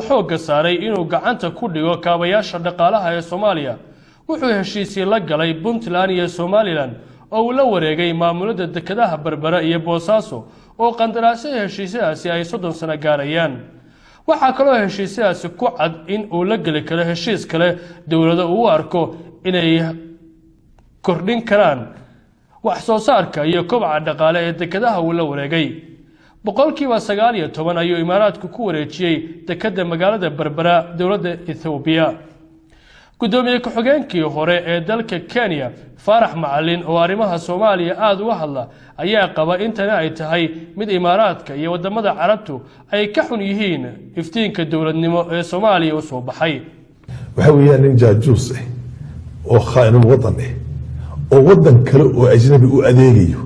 xooga saaray inuu gacanta ku dhigo kaabayaasha dhaqaalaha ee Soomaaliya wuxuu heshiisii la galay Puntland iyo Somaliland oo uu la wareegay maamulada dekedaha Berbera iyo Boosaaso oo qandaraasyo heshiisyadaasi ay 30 sano gaarayaan waxa kale oo heshiisyadaasi ku cad in uu la gali karo heshiis kale dawladda uu arko inay kordhin karaan wax soo saarka iyo kobaca dhaqaale ee dekedaha uu la wareegay boqolkiiba 19 ayuu Imaaraadku ku wareejiyay dekeda magaalada Berbera dawladda Ethiopia gudoomiye ku-xigeenkii hore ee dalka Kenya Farax Macalin oo arrimaha Soomaaliya aad uga hadla ayaa qaba intana ay tahay mid Imaaraadka iyo wadamada Carabtu ay ka xun yihiin iftiinka dawladnimo ee Soomaaliya u soo baxay waxa weeyaan in jaajuus oo khaain wadan oo wadan kale oo ajnabi u adeegayo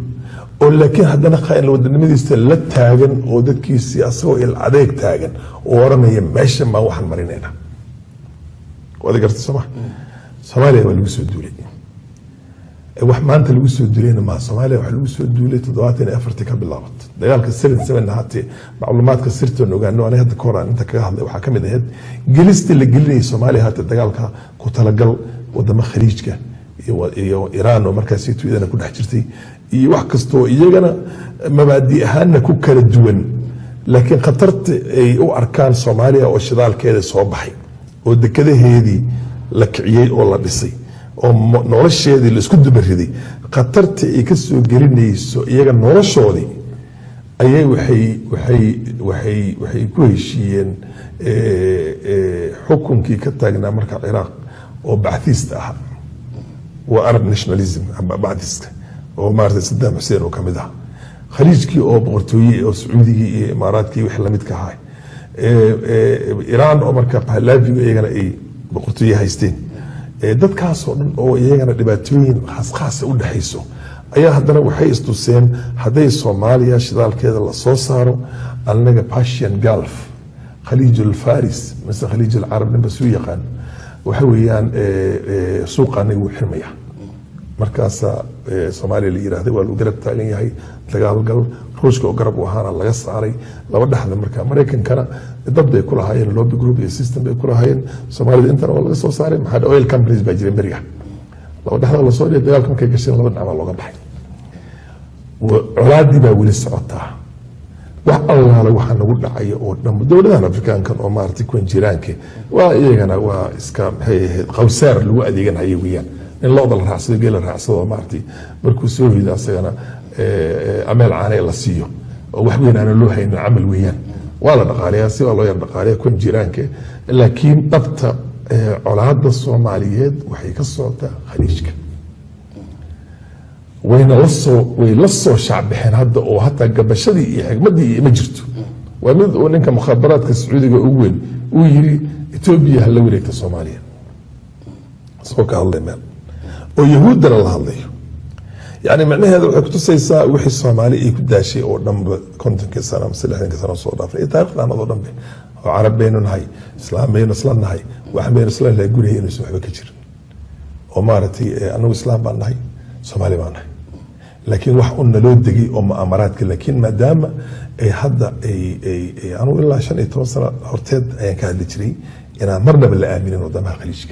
oo laakiin haddana khaain wadanimadiisa la taagan oo dadkiisa asagoo il adeeg taagan oo oranaya meesha ma waxan marinayna wada garta Soomaaliya waa lagu soo duulay wax maanta lagu soo duulayna ma Soomaaliya waxa lagu soo duulay 74 ka bilaabat dagaalka 77 haatee macluumaadka sirta ogaano aan hadda kooraan inta kaga hadlay waxa kamid ahayd gelista la gelinay Soomaaliya haatee dagaalka ku talagal wadama khaliijka iyo Iran oo markaas ay tuidana ku dhex jirtay iyo wax kasto iyagana mabaadi ahaana ku kala duwan laakiin khatarta ay u arkaan Soomaaliya oo shidaalkeeda soo baxay oo dekadaheedii la kiciyay oo la dhisay oo nolosheedii la isku dubariday khatarta ay ka soo gelinayso iyaga noloshoodii ayay waxay ku heshiiyeen xukunkii ka taagnaa marka Ciraaq oo bacthista ah waa Arab nationalism ama bacthista oo maartay Saddam Hussein oo kamid ah khaliijkii oo boqortooyay oo Sacuudigii iyo Imaaraadkii wax la mid ka ahaa Iran oo marka Pahlavi iyagana ay boqortooyay haysteen dadkaas oo dhan oo iyagana dhibaatooyin khaas u dhaxayso ayaa haddana waxay istuseen haday Soomaaliya shidaalkeeda la soo saaro anaga Persian Gulf khaliij al-Faris مثل khaliij al-Arab nabasuu yaqaan waxa weeyaan suuqana uu xirmaya markaas Soomaaliya la yiraahdo waa uu garab taagan yahay dagaalgal ruushka oo garab u ahaana laga saaray laba dhaxda marka Mareykankana dad bay ku lahaayeen lobby group iyo system bay ku lahaayeen Soomaaliya inta oo laga soo saaray maxaa oil companies baa jiray bariga laba dhaxda la soo dhigay dagaalka markay gashay laba dhinac looga baxay colaadii baa weli socotaa wax allaala waxa nagu dhacay oo dhan dawladaha Afrikaanka oo maartay ku jiraanka waa iyagana waa iska qawsaar lagu adeeganayo weeyaan in loo dal raacsado geel raacsado maartay markuu soo hiidaa asagana amel caanay la siiyo oo wax weyn aan loo haynin amal weeyaan wala dhaqaaleeyaa si loo yar dhaqaaleeyaa kun jiraanka laakiin dhabta colaadda Soomaaliyeed waxay ka socotaa khaliijka wayna la soo shacbixeen hadda oo hatta gabashadii iyo xigmadii ma jirto waa mid oo ninka mukhaabaraadka Sacuudiga ugu weyn uu yiri Ethiopia la wareegta Soomaaliya soo ka hadlayna oo yahuudana la hadlayo يعني معناها هذا وحكتو سيسا وحي الصومالي إيه كداشي أو دنب كنتن كسانا مسلحين كسانا صورة فإيه تاقنا نظر دنبه وعرب بينون هاي إسلام بينون إسلام هاي واحد بين إسلام لا يقول هي نسوح بكجر ومارتي أنو إسلام بان هاي صومالي بان هاي لكن واحد قلنا لو دقي أم أمارات لكن ما دام أي حد أي أنو إلا عشان يتوصل هرتاد أيا كان لجري أنا مرنا بالآمنين قدامها خليجك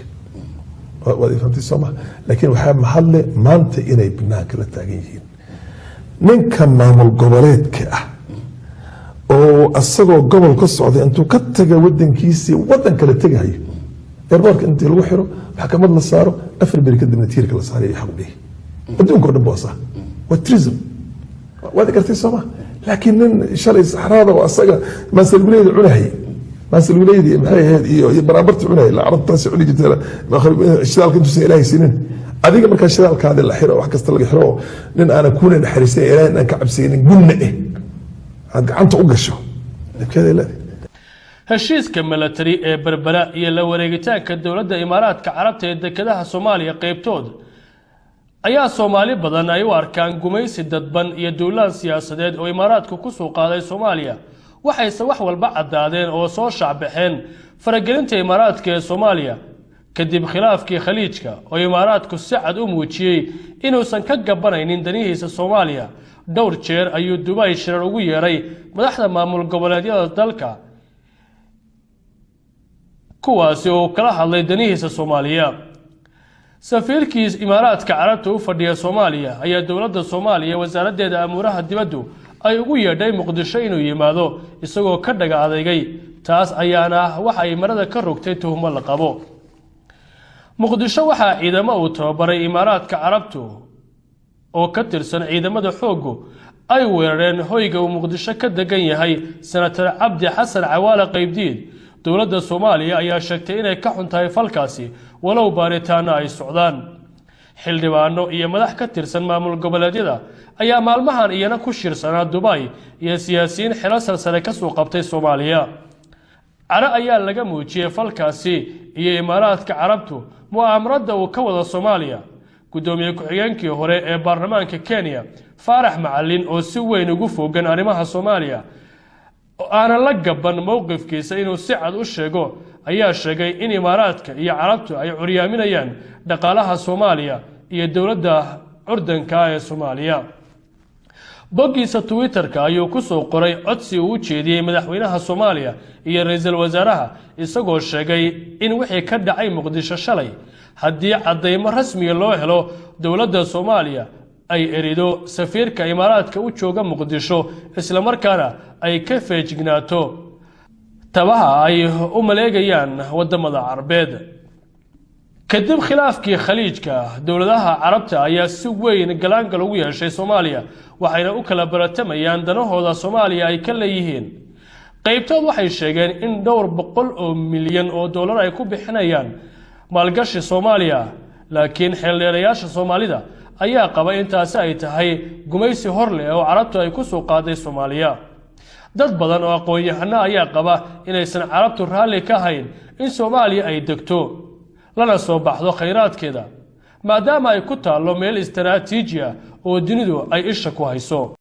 وادي فهمتي الصومال لكن وحاب محل ما انت إني بناك للتاقيين ننك مامل قبليتك oo asagoo gobol ka socday intuu ka taga wadankiisii wadan kale tagay airportka intii lagu xiro maxkamad la saaro afar bari kadibna tiirka la saaray xaq bixi adduunka oo dhan boosa waa tourism wada gartay Soomaa laakiin nin shalay saxraada oo asaga masalguleed cunahay masalguleed maxay ahayd iyo baraabarta cunay la arabtaas cuni jirtay shidaalka intuu say ilaahay siinin adiga marka shidaalkaada la xiro wax kasta laga xiro nin aan kuuna naxariisay ilaahay aan ka cabsaynin gunna gacanta u gasho heshiiska military ee Berbera iyo la wareegitaanka dawladda Imaaraadka Carabta ee dekedaha Soomaaliya qaybtood ayaa Soomaali badan ay u arkaan gumaysi dadban iyo dawlad siyaasadeed oo Imaaraadku ku soo qaaday Soomaaliya waxayse wax walba cadaadeen oo soo shacbixeen faragelinta Imaaraadka ee Soomaaliya kadib khilaafkii khaliijka oo Imaaraadku si cad u muujiyay inuusan ka gabanaynin danihiisa Soomaaliya dhowr jeer ayuu Dubai shirar ugu yeeray madaxda maamul goboleedyada dalka kuwaasi oo kala hadlay danihiisa Soomaaliya. safiirkiis Imaaraadka Carabta u fadhiya Soomaaliya ayaa dowladda Soomaaliya wasaaraddeeda amuuraha dibadda ay ugu yeedhay Muqdisho inuu yimaado isagoo ka dhaga adeegay taas ayaana waxa ay marada ka rogtay tuhmo la qabo. Muqdisho waxa ciidamo uu tababaray Imaaraadka Carabta oo ka tirsan ciidamada xoogga ay weerareen hoyga uu Muqdisho ka degan yahay Senator Cabdi Xasan Cawaale Qaybdiid. dowladda Soomaaliya ayaa sheegtay inay ka xuntahay falkaasi walow baaritaano ay socdaan. xildhibaano iyo madax ka tirsan maamul goboleedyada ayaa maalmahan iyana ku shirsanaa Dubai iyo siyaasiyiin xilal sare ka soo qabtay Soomaaliya. cara ayaa laga muujiyay falkaasi iyo Imaaraadka Carabtu mu'aamarada uu ka wada Soomaaliya. gudoomiye ku-xigeenkii hore ee baarlamaanka Kenya Faarax Macalin oo si weyn ugu fogaan arrimaha Soomaaliya aana la gaban mowqifkiisa inuu si cad u sheego ayaa sheegay in Imaaraadka iyo Carabtu ay curiyaaminayaan dhaqaalaha Soomaaliya iyo dowladda urdanka ee Soomaaliya. boggiisa Twitter-ka ayuu ku soo qoray codsi uu jeediyay madaxweynaha Soomaaliya iyo ra'iisul wasaaraha isagoo sheegay in wixii ka dhacay Muqdisho shalay haddii cadeymo rasmi loo helo dowladda Soomaaliya ay erido safiirka Imaaraadka u jooga Muqdisho isla markaana ay ka feejignaato tabaha ay u maleegayaan wadamada Carbeed. kadib khilaafkii Khaliijka dowladaha Carabta ayaa si weyn galaangal ugu yeeshay Soomaaliya waxayna u kala baratamayaan danahooda Soomaaliya ay ka leeyihiin. qaybtood waxay sheegeen in dhowr boqol oo milyan oo dollar ay ku bixinayaan maalgashi Soomaaliya laakiin xeeldeerayaasha Soomaalida ayaa qaba intaasi ay tahay gumaysi hor leh oo Carabtu ay ku soo qaaday Soomaaliya. dad badan oo aqoon-yahano ayaa qaba inaysan Carabtu raalli ka hayn in Soomaaliya ay degto lana soo baxdo kheyraadkeeda maadaama ay ku taalo meel istiraatiiji ah oo dunidu ay isha ku hayso.